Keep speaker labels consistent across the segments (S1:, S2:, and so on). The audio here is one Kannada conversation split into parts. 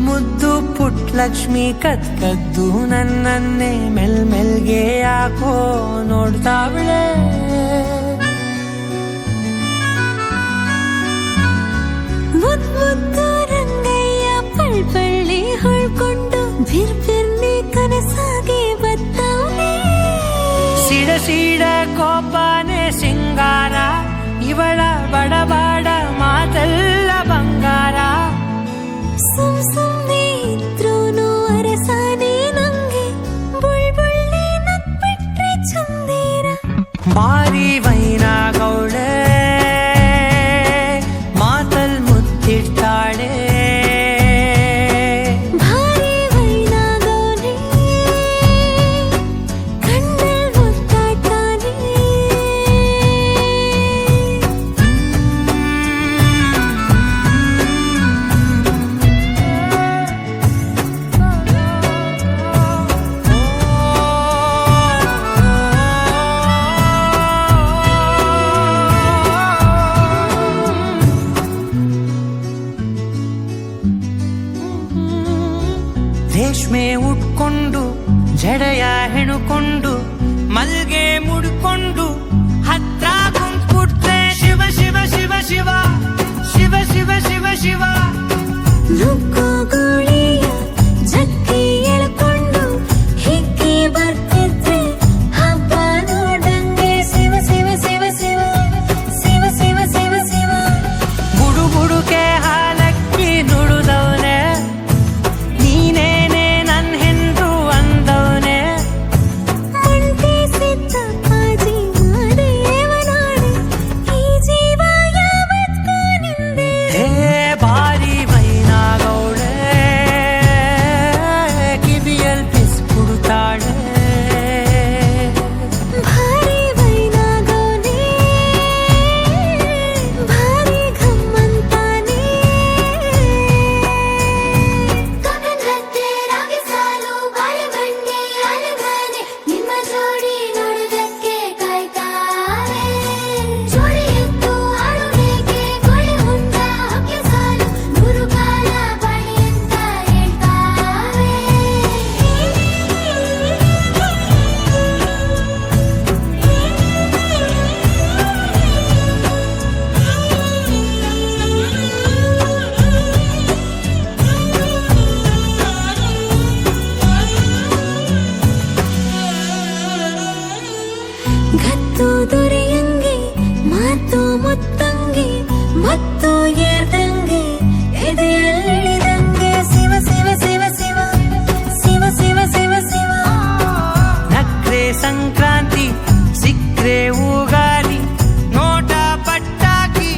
S1: ಮುದ್ದು ಪುಟ್ ಲಕ್ಷ್ಮಿ ಕದ್ದು ನನ್ನನ್ನೇ ಮೆಲ್ಮೆಲ್ಗೆ ಯಾಕೋ ನೋಡ್ತಾವಳೆ.
S2: ಮುದ್ದು ರಂಗಯ್ಯ ಪಳ್ಪಳ್ಳಿ ಹೊಳ್ಕೊಂಡು ಬಿರ್ಬಿರ್ನಿ ಕನಸಾಗಿ ಬತ್ತವನೆ.
S1: ಸಿಡ ಕೋಪನೆ ಸಿಂಗಾರ, ಇವಳ ಬಡಬಾಡ ಮಾತೆಲ್ಲ ಬಂಗಾರ.
S2: ಸುಮ್ನೆ ಇದ್ರೂನು ಅರಸಾನೆ ನಂಗೆ, ಬುಳ್ಬುಳ್ಳಿ ನಕ್ಬಿಟ್ರೆ ಚಂದೀರ.
S1: ಬಾರಿ ವೈನಾಗೌಳೆ ಮಾತಲ್ ಮುತ್ತಿಡ್ತಾಳೆ.
S2: ಭಾರಿ ವೈನಾಗೌನೆ ಕಣ್ಣಲ್ ಮುತ್ತಾಡ್ತಾನೆ.
S1: ರೇಷ್ಮೆ ಉಟ್ಕೊಂಡು ಜಡೆಯ ಹೆಣುಕೊಂಡು ಮಲ್ಗೆ ಮುಡ್ಕೊಂಡು ಹತ್ರ ಕುಂತ್ಬಿಟ್ರೆ ಶಿವ ಶಿವ ಶಿವ ಶಿವ ಶಿವ ಶಿವ ಶಿವ ಶಿವ.
S2: ನುಗ್ಗೋ ಗೋಳಿಯ ಜಕ್ಕಿ ಎಳ್ಕೊಂಡು ಹಿಕ್ಕಿ ಬರ್ತಿದ್ರೆ ಹಬ್ಬ ನೋಡಂಗೆ. ಶಿವ ಶಿವ ಶಿವ ಶಿವ ಶಿವ ಶಿವ ಶಿವ ಶಿವ.
S1: ಬುಡುಕೆ ಹಾಲಕ್ಕಿ ನುಡುದವನೆ, ನೀನೇನೆ ನನ್ ಹೆಂಡ್ರು ಅಂದವನೆ.
S2: ಮಂಟಿ ಸಿದ್ಧ ಪಾಜಿ ಮಾದೇವನಾಡೆ, ಈ ಜೀವ ಯಾವತ್ಗೂ ನಿಂದೆ.
S1: ಹೇ ಬಾರಿ ವೈನಾಗೌಳೆ ಕಿವಿಯಲ್ ಪಿಸ್ ಕುಡ್ತಾಳೆ.
S2: ಭಾರಿ ವೈನಾಗೌನೆ ಭಾರಿ ಘಮ್ಮಂತಾನೆ. ಕನಕತ್ತೆ ರಾಗಿ ಸಾಲು ಬಾಳೆ ಬಂಡೆ ಅಲಗಾನೆ, ನಿಮ್ಮ ಜೋಡಿ ನೋಡೋದಕ್ಕೆ ಕಾಯ್ತಾರೆ. ಜೋಡಿ ಎತ್ತು ಆಡುವೇಕೆ ಗೋಳಿ ಹುಂಡ ಹಕ್ಕೆ ಸಾಲು, ನೂರು ಕಾಲ ಬಾಳಿ ಅಂತ ಹೇಳ್ತಾರೆ. ಗತ್ತು ದೊರೆಯಂಗೆ ಮಾತು ಮುತ್ತಂಗೆ ಮತ್ತು ಏರ್ದಂಗೆ ಎದೆಯಲ್ಲಿಳಿದಂಗೆ. ಶಿವ ಶಿವ ಶಿವ ಶಿವ ಶಿವ ಶಿವ ಶಿವ ಶಿವ.
S1: ನಕ್ರೆ ಸಂಕ್ರಾಂತಿ ಸಿಕ್ರೆ ಉಗಾದಿ, ನೋಟ ಪಟ್ಟಾಕಿ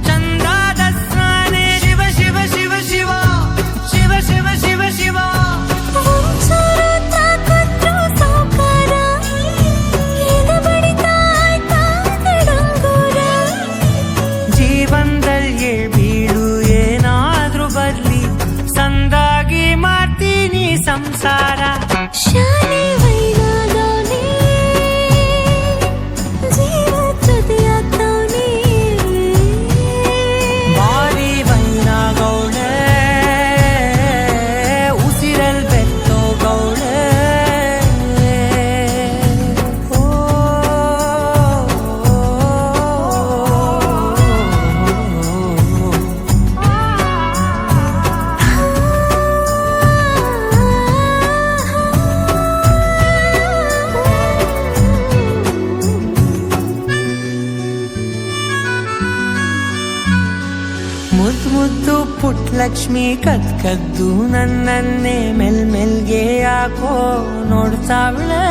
S1: ಚಂದ ದಸ್ರಾನೆ. ಶಿವ ಶಿವ ಶಿವ ಶಿವ ಶಿವ ಶಿವ ಶಿವ ಶಿವ.
S2: ಒಂಚೂರು ತಾಕತ್ತು ಸಾಕಾರ, ಎದೆ ಬಡಿತ ಆಯ್ತಾ ನಡಂಗೂರ.
S1: ಜೀವನದಲ್ಲಿ ಬೀಳು ಏನಾದ್ರೂ ಬರ್ಲಿ, ಸಂದಾಗಿ ಮಾಡ್ತೀನಿ ಸಂಸಾರ.
S2: ಶಾಲೆ ವೈನಾಗೌನೆ ಜೀವ ಜೊತೆಯಾಗ್ತವ್ನೆ.
S1: ಬಾರಿ ವೈನಾಗೌಳೆ ಉಸಿರಲ್ ಬೆತ್ತೋ ಗೌಳೆ. ಓ ಮುದ್ದು ಪುಟ್ ಲಕ್ಷ್ಮಿ ಕದ್ದು ನನ್ನನ್ನೇ ಮೆಲ್ಮೆಲ್ಗೆ ಯಾಕೋ ನೋಡ್ತಾವಳೆ.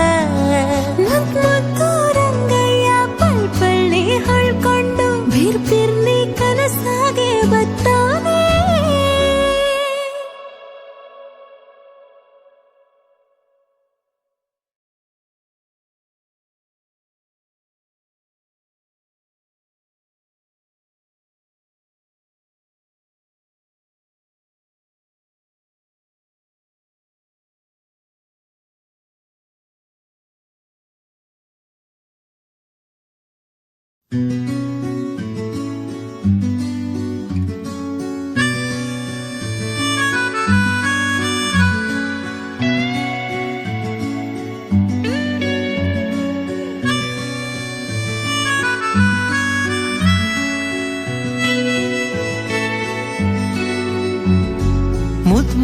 S2: ಮುದ್ದು ರಂಗಯ್ಯ ಪಳ್ಪಳ್ಳಿ ಹೊಳ್ಕೊಂಡು ಬಿರ್ಬಿರ್ನಿ ಕನಸಾಗೆ ಬತ್ತವನೆ.
S1: ಮುದ್ದು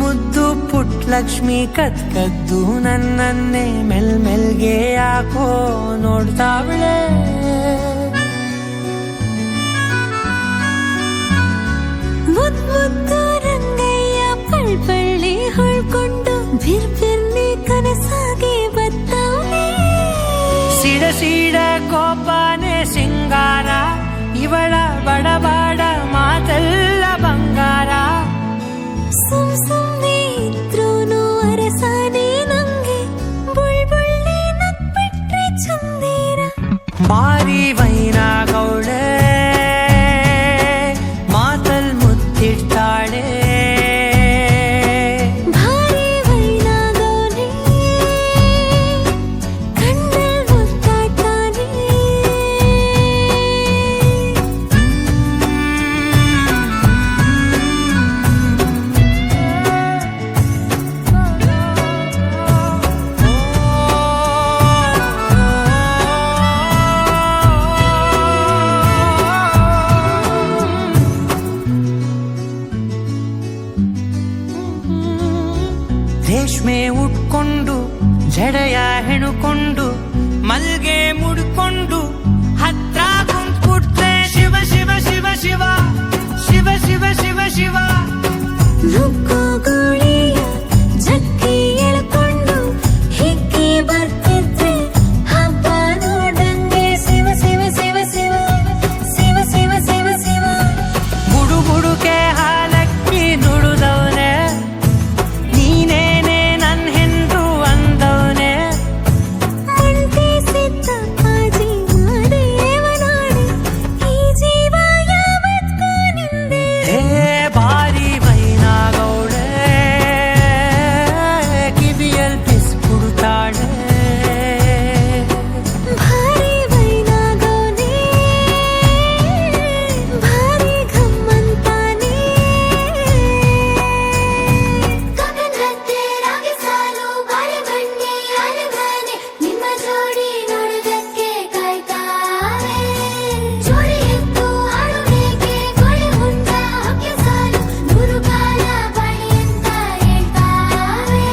S1: ಮುದ್ದು ಪುಟ್ ಲಕ್ಷ್ಮಿ ಕದ್ದು ನನ್ನನ್ನೇ ಮೆಲ್ಮೆಲ್ಗೆ ಯಾಕೋ ನೋಡ್ತಾವಳೆ.
S2: ಮುದ್ದು ಮುದ್ದು ರಂಗಯ್ಯ ಪಳ್ಪಳ್ಳಿ ಹೊಳ್ಕೊಂಡು ಬಿರ್ಬಿರ್ನಿ ಕನಸಾಗಿ ಬತ್ತವನೆ.
S1: ಸಿಡ ಸಿಡ ಕೋಪಾನೆ ಸಿಂಗಾರ, ಇವಳ ಬಡಬಾಡ ಮಾತೆಲ್ಲ ಬಂಗಾರ.
S2: ಸುಮ್ನೆ ಇದ್ರೂನು ಅರಸಾನೆ ನಂಗೆ, ಬುಳ್ಬುಳ್ಳಿ ನಗ್ಬಿಟ್ರೆ ಚಂದೀರ.
S1: ಬಾರಿ ವೈನಾಗೌಳೆ ಮಾತಲ್ ಮುತ್ತಿಡ್ತಾಳೆ.
S2: ಭಾರಿ ವೈನಾಗೌನೆ ಕಣ್ಣಲ್ ಮುತ್ತಾಡ್ತಾನೆ.
S1: ರೇಷ್ಮೆ ಉಟ್ಕೊಂಡು ಜಡೆಯ ಹೆಣುಕೊಂಡು ಮಲ್ಗೆ ಮುಡ್ಕೊಂಡು ಹತ್ರ ಕುಂತ್ಬಿಟ್ರೆ ಶಿವ ಶಿವ ಶಿವ ಶಿವ ಶಿವ ಶಿವ ಶಿವ ಶಿವ.
S2: ನುಗ್ಗೋ ಗೋಳಿಯ ಜಕ್ಕಿ ಎಳ್ಕೊಂಡು ಹಿಕ್ಕಿ ಬರ್ತಿದ್ರೆ ಹಬ್ಬ ನೋಡಂಗೆ. ಶಿವ ಶಿವ ಶಿವ ಶಿವ ಶಿವ ಶಿವ ಶಿವ ಶಿವ.
S1: ಬುಡು ಬುಡುಕೆ ಹಾಲಕ್ಕಿ ನುಡುದವನೆ, ನೀನೇನೆ ನನ್ ಹೆಂಡ್ರು ಅಂದವನೆ.
S2: ಮಂಟಿ ಸಿದ್ಧ ಪಾಜಿ ಮಾದೇವನಾಡಿ, ಈ ಜೀವ ಯಾವತ್ಗೂ ನಿಂದೆ.
S1: ಹೇ ಬಾರಿ ವೈನಾಗೌಳೆ ಕಿವಿಯಲ್ ಬಿಸ್ಕುಡ್ತಾಳೆ.
S2: ಭಾರಿ ವೈನಾಗೌನೆ ಭಾರಿ ಘಮ್ಮಂತಾನೆ. ಗಗನಕ್ಕೆ ರಾಗಿ ಸಾಲು ಬಾಳೆ ಬಂಡೆ ಅರಗಾನೆ, ನಿಮ್ಮ ಜೋಡಿ ನೋಡೋದಕ್ಕೆ ಕಾಯ್ತಾವೆ. ಜೋಡಿ ಎತ್ತು ಆಡುವಿಕೆ ಗೋಳಿ ಹುಂಡ ಹಕ್ಕೆ ಸಾಲು, ನೂರು ಕಾಲ ಬಾಳಿ ಅಂತ ಹೇಳ್ತಾವೆ.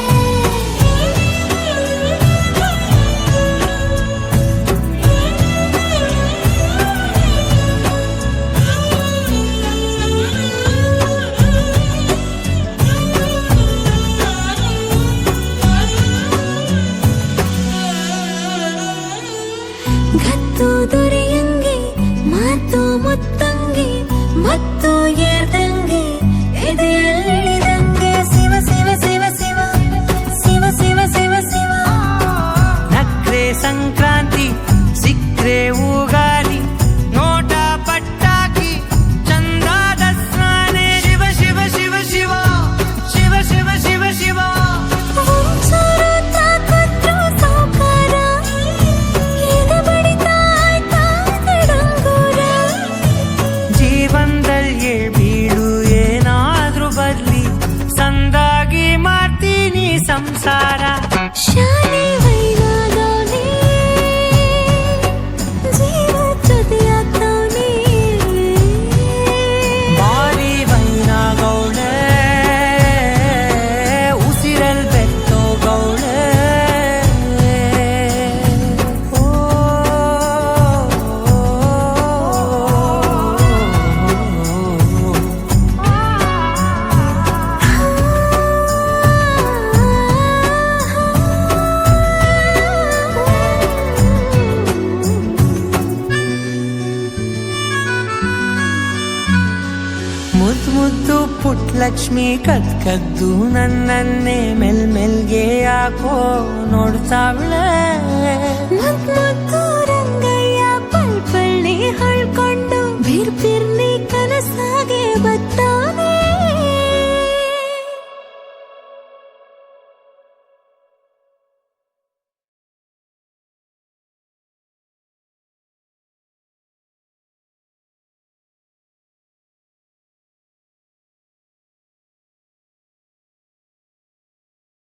S2: ಗತ್ತು ದೊರೆಯಂಗೆ ಮಾತು ಮುತ್ತಂಗೆ ಮತ್ತು ಏರ್ದಂಗೆ ಎದೆಯಲ್ಲಿಳಿದಂಗೆ. ಶಿವ ಶಿವ ಶಿವ ಶಿವ ಶಿವ ಶಿವ ಶಿವ ಶಿವ.
S1: ನಕ್ರೆ ಸಂಕ್ರಾಂತಿ ಸಿಕ್ರೆ ಉಗಾದಿ, ನೋಟ ಪಟ್ಟಾಕಿ ಚಂದ ದಸ್ರಾನೆ. ಶಿವ ಶಿವ ಶಿವ ಶಿವ ಶಿವ ಶಿವ ಶಿವ ಶಿವ.
S2: ಒಂಚೂರು ತಾಕತ್ತು ಸಾಕಾರ, ಎದೆ ಬಡಿತ ಆಯ್ತಾ ನಡಂಗೂರ.
S1: ಜೀವನದಲ್ಲಿ ಬೀಳು ಏನಾದ್ರೂ ಬರ್ಲಿ, ಸಂದಾಗಿ ಮಾಡ್ತೀನಿ ಸಂಸಾರ.
S2: ಶಾಲೆ ವೈನಾಗೌನೆ ಜೀವ ಜೊತೆಯಾಗ್ತವ್ನೆ.
S1: ಬಾರಿ ವೈನಾಗೌಳೆ ಉಸಿರಲ್ ಬೆತ್ತೋಗೌಳೆ. ಓ ಮುದ್ದು ಮುದ್ದು ಪುಟ್ ಲಕ್ಷ್ಮಿ ಕದ್ದು ನನ್ನನ್ನೇ ಮೆಲ್ಮೆಲ್ಗೆ ಯಾಕೋ ನೋಡ್ತಾವಳೆ.
S2: ಮುದ್ದು ಮುದ್ದು